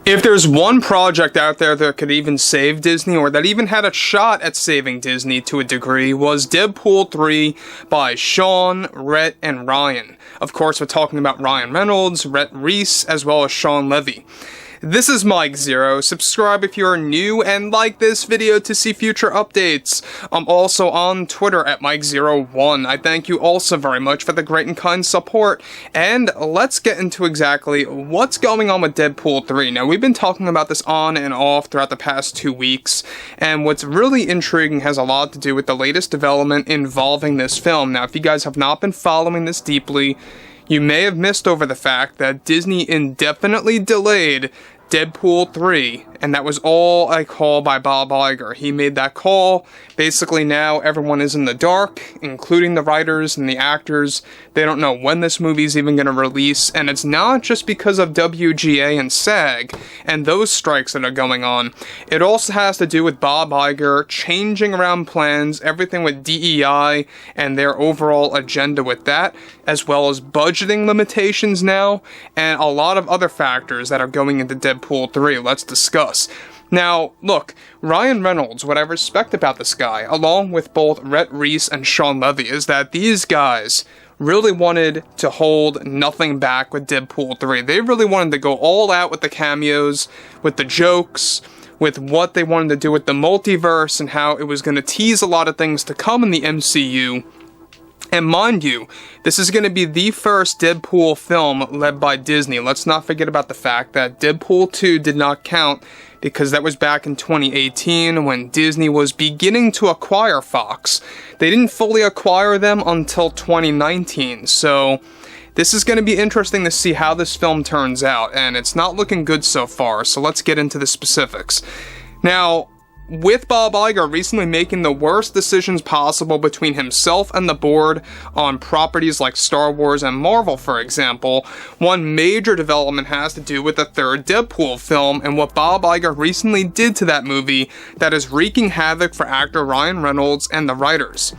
If there's one project out there that could even save Disney, or that even had a shot at saving Disney to a degree, was Deadpool 3 by Sean, Rhett, and Ryan. Of course, we're talking about Ryan Reynolds, Rhett Reese, as well as Sean Levy. This is Mike Zero. Subscribe if you're new and like this video to see future updates. I'm also on Twitter at Mike01. I thank you also very much for the great and kind support. And let's get into exactly what's going on with Deadpool 3. Now, we've been talking about this on and off throughout the past 2 weeks, and what's really intriguing has a lot to do with the latest development involving this film. Now, if you guys have not been following this deeply, you may have missed over the fact that Disney indefinitely delayed Deadpool 3, and that was all a call by Bob Iger. He made that call. Basically, now everyone is in the dark, including the writers and the actors. They don't know when this movie's even going to release, and it's not just because of WGA and SAG and those strikes that are going on. It also has to do with Bob Iger changing around plans, everything with DEI and their overall agenda with that, as well as budgeting limitations now, and a lot of other factors that are going into Deadpool 3. Let's discuss. Now, look, Ryan Reynolds, what I respect about this guy, along with both Rhett Reese and Sean Levy, is that these guys really wanted to hold nothing back with Deadpool 3. They really wanted to go all out with the cameos, with the jokes, with what they wanted to do with the multiverse, and how it was going to tease a lot of things to come in the MCU. And mind you, this is going to be the first Deadpool film led by Disney. Let's not forget about the fact that Deadpool 2 did not count because that was back in 2018 when Disney was beginning to acquire Fox. They didn't fully acquire them until 2019, so this is going to be interesting to see how this film turns out, and it's not looking good so far, so let's get into the specifics. Now, with Bob Iger recently making the worst decisions possible between himself and the board on properties like Star Wars and Marvel, for example, one major development has to do with the third Deadpool film and what Bob Iger recently did to that movie that is wreaking havoc for actor Ryan Reynolds and the writers.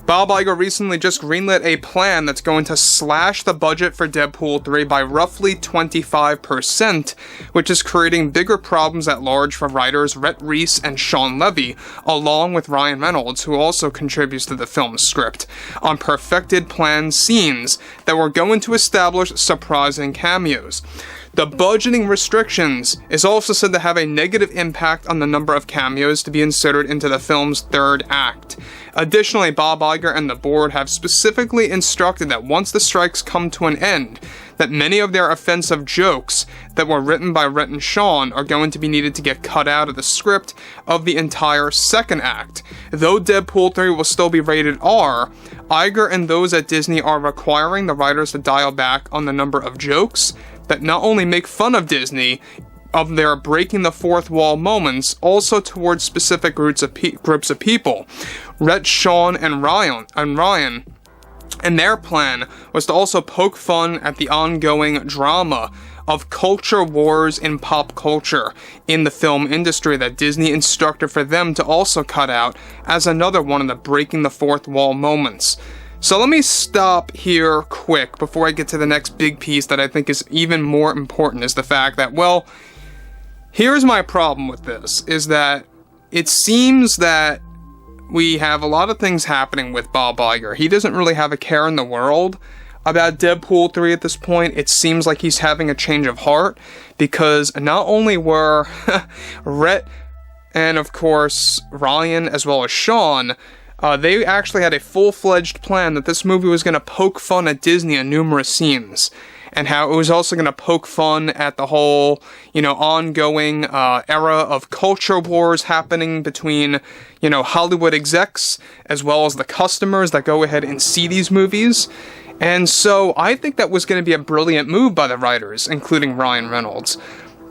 Bob Iger recently just greenlit a plan that's going to slash the budget for Deadpool 3 by roughly 25%, which is creating bigger problems at large for writers Rhett Reese and Sean Levy, along with Ryan Reynolds, who also contributes to the film's script, on perfected planned scenes that were going to establish surprising cameos. The budgeting restrictions is also said to have a negative impact on the number of cameos to be inserted into the film's third act. Additionally, Bob Iger and the board have specifically instructed that once the strikes come to an end, that many of their offensive jokes that were written by Rhett and Sean are going to be needed to get cut out of the script of the entire second act. Though Deadpool 3 will still be rated R, Iger and those at Disney are requiring the writers to dial back on the number of jokes that not only make fun of Disney, of their breaking the fourth wall moments, also towards specific groups of people. Rhett, Sean, and Ryan, and their plan was to also poke fun at the ongoing drama of culture wars in pop culture in the film industry that Disney instructed for them to also cut out as another one of the breaking the fourth wall moments. So let me stop here quick before I get to the next big piece that I think is even more important, is the fact that, well, here's my problem with this, is that it seems that we have a lot of things happening with Bob Iger. He doesn't really have a care in the world about Deadpool 3 at this point. It seems like he's having a change of heart, because not only were Rhett and, of course, Ryan, as well as Sean, they actually had a full-fledged plan that this movie was going to poke fun at Disney in numerous scenes, and how it was also going to poke fun at the whole, ongoing era of culture wars happening between, Hollywood execs, as well as the customers that go ahead and see these movies. And so I think that was going to be a brilliant move by the writers, including Ryan Reynolds.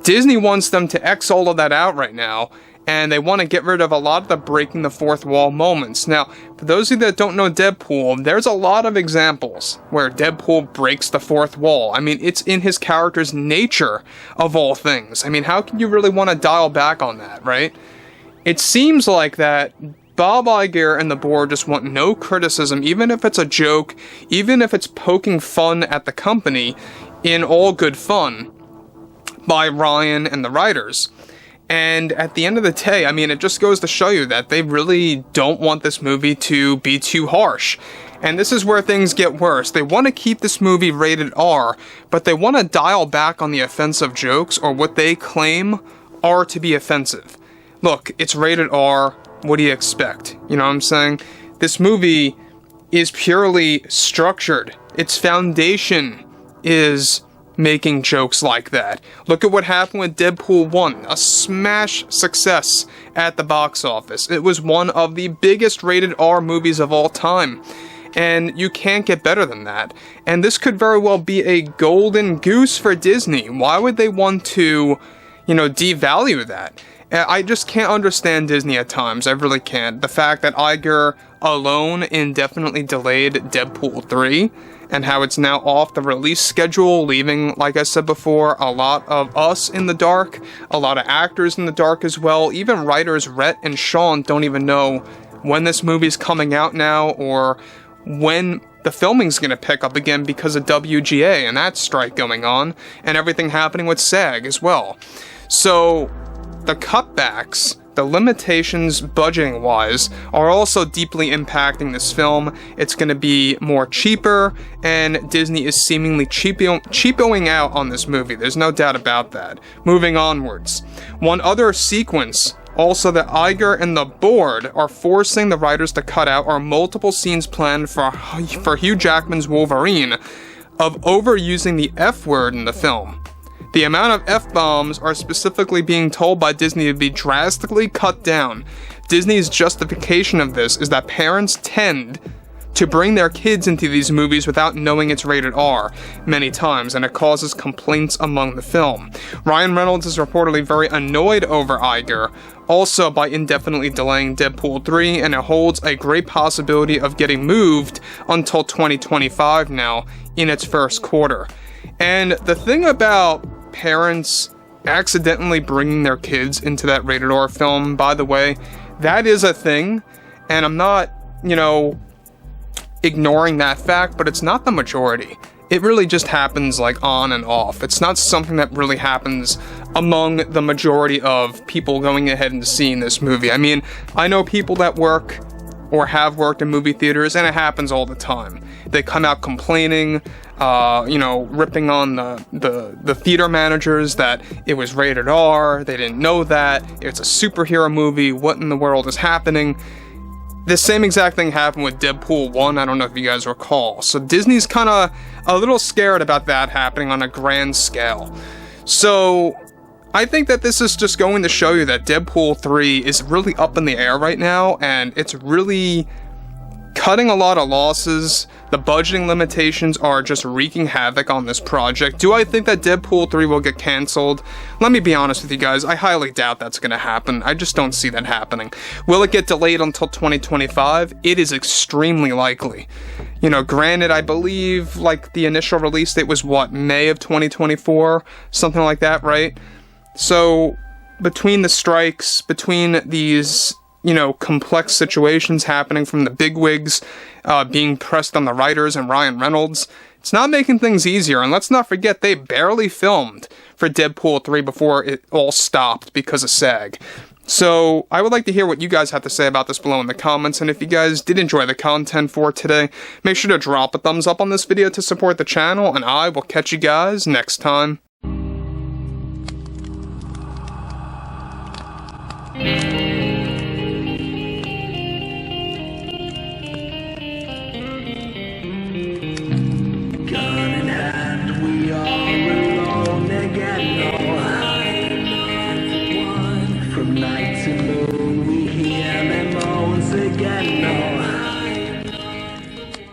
Disney wants them to X all of that out right now, and they want to get rid of a lot of the breaking the fourth wall moments. Now, for those of you that don't know Deadpool, there's a lot of examples where Deadpool breaks the fourth wall. I mean, it's in his character's nature, of all things. I mean, how can you really want to dial back on that, right? It seems like that Bob Iger and the board just want no criticism, even if it's a joke, even if it's poking fun at the company, in all good fun. by Ryan and the writers. And at the end of the day, I mean, it just goes to show you that they really don't want this movie to be too harsh. And this is where things get worse. They want to keep this movie rated R, but they want to dial back on the offensive jokes, or what they claim are to be offensive. Look, it's rated R. What do you expect? You know what I'm saying? This movie is purely structured. Its foundation is making jokes like that. Look at what happened with Deadpool 1, a smash success at the box office. It was one of the biggest rated R movies of all time, and you can't get better than that. And this could very well be a golden goose for Disney. Why would they want to, devalue that? I just can't understand Disney at times. I really can't. The fact that IGER alone indefinitely delayed Deadpool 3, and how it's now off the release schedule, leaving, like I said before, a lot of us in the dark, a lot of actors in the dark as well. Even writers Rhett and Sean don't even know when this movie's coming out now, or when the filming's gonna pick up again because of WGA and that strike going on, and everything happening with SAG as well. So the cutbacks, the limitations budgeting-wise, are also deeply impacting this film. It's going to be more cheaper, and Disney is seemingly cheapoing out on this movie. There's no doubt about that. Moving onwards. One other sequence also that IGER and the board are forcing the writers to cut out are multiple scenes planned for Hugh Jackman's Wolverine of overusing the F word in the film. The amount of F-bombs are specifically being told by Disney to be drastically cut down. Disney's justification of this is that parents tend to bring their kids into these movies without knowing it's rated R many times, and it causes complaints among the film. Ryan Reynolds is reportedly very annoyed over IGER, also by indefinitely delaying Deadpool 3, and it holds a great possibility of getting moved until 2025 now, in its first quarter. And the thing about parents accidentally bringing their kids into that rated R film, by the way, that is a thing, and I'm not, ignoring that fact, but it's not the majority. It really just happens like on and off. It's not something that really happens among the majority of people going ahead and seeing this movie. I mean, I know people that work or have worked in movie theaters, and it happens all the time. They come out complaining, ripping on the theater managers that it was rated R, they didn't know that, it's a superhero movie, what in the world is happening? The same exact thing happened with Deadpool 1, I don't know if you guys recall. So Disney's kind of a little scared about that happening on a grand scale. So I think that this is just going to show you that Deadpool 3 is really up in the air right now, and it's really cutting a lot of losses. The budgeting limitations are just wreaking havoc on this project. Do I think that Deadpool 3 will get cancelled? Let me be honest with you guys, I highly doubt that's going to happen. I just don't see that happening. Will it get delayed until 2025? It is extremely likely. Granted, I believe, the initial release date was, May of 2024? Something like that, right? So, between the strikes, between these complex situations happening from the bigwigs being pressed on the writers and Ryan Reynolds, it's not making things easier. And let's not forget, they barely filmed for Deadpool 3 before it all stopped because of SAG. So I would like to hear what you guys have to say about this below in the comments, and if you guys did enjoy the content for today, make sure to drop a thumbs up on this video to support the channel, and I will catch you guys next time. Night to moon, we hear them moans again.